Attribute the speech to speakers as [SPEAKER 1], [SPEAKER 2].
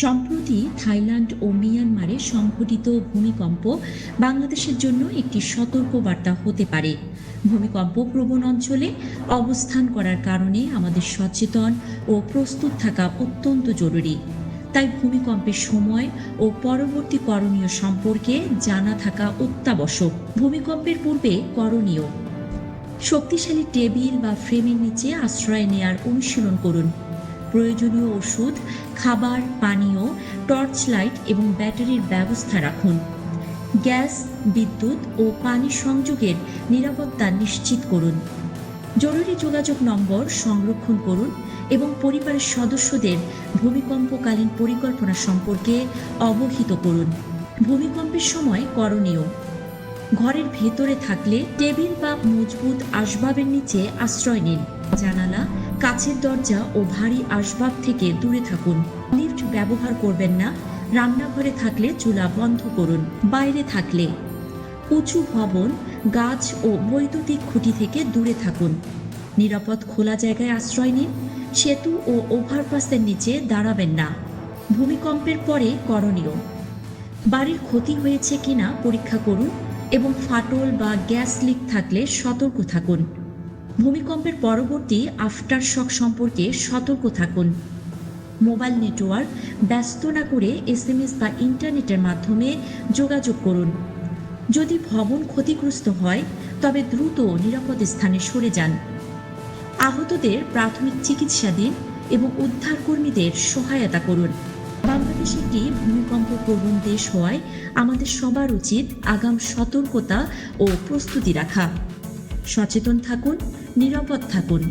[SPEAKER 1] সম্প্রতি থাইল্যান্ড ও মিয়ানমারে সংঘটিত ভূমিকম্প বাংলাদেশের জন্য একটি সতর্কবার্তা হতে পারে। ভূমিকম্প প্রবণ অঞ্চলে অবস্থান করার কারণে আমাদের সচেতন ও প্রস্তুত থাকা অত্যন্ত জরুরি। তাই ভূমিকম্পের সময় ও পরবর্তী করণীয় সম্পর্কে জানা থাকা অত্যাবশ্যক। ভূমিকম্পের পূর্বে করণীয়: শক্তিশালী টেবিল বা ফ্রেমের নিচে আশ্রয় নেয়ার অনুশীলন করুন। প্রয়োজনীয় ওষুধ, খাবার, পানীয়, টর্চ লাইট এবং ব্যাটারির ব্যবস্থা রাখুন। গ্যাস, বিদ্যুৎ ও পানি সংযোগের নিরাপত্তা নিশ্চিত করুন। জরুরি যোগাযোগ নম্বর সংরক্ষণ করুন এবং পরিবারের সদস্যদের ভূমিকম্পকালীন পরিকল্পনা সম্পর্কে অবহিত করুন। ভূমিকম্পের সময় করণীয়: ঘরের ভেতরে থাকলে টেবিল বা মজবুত আসবাবের নিচে আশ্রয় নিন। জানালা, কাচের দরজা ও ভারী আসবাব থেকে দূরে থাকুন। লিফট ব্যবহার করবেন না। রান্নাঘরে থাকলে চুলা বন্ধ করুন। বাইরে থাকলে উঁচু ভবন, গাছ ও বৈদ্যুতিক খুঁটি থেকে দূরে থাকুন। নিরাপদ খোলা জায়গায় আশ্রয় নিন। সেতু ও ওভারপাসের নিচে দাঁড়াবেন না। ভূমিকম্পের পরে করণীয়: বাড়ির ক্ষতি হয়েছে কিনা পরীক্ষা করুন এবং ফাটল বা গ্যাস লিক থাকলে সতর্ক থাকুন। ভূমিকম্পের পরবর্তী আফটারশক সম্পর্কে সতর্ক থাকুন। মোবাইল নেটওয়ার্ক ব্যস্ত না করে SMS বা ইন্টারনেটের মাধ্যমে যোগাযোগ করুন। যদি ভবন ক্ষতিগ্রস্ত হয় তবে দ্রুত নিরাপদ স্থানে সরে যান। আহতদের প্রাথমিক চিকিৎসা দিন এবং উদ্ধারকর্মীদের সহায়তা করুন। বাংলাদেশ একটি ভূমিকম্প প্রবণ দেশ হওয়ায় আমাদের সবার উচিত আগাম সতর্কতা ও প্রস্তুতি রাখা। সচেতন থাকুন, নিরাপদ থাকুন।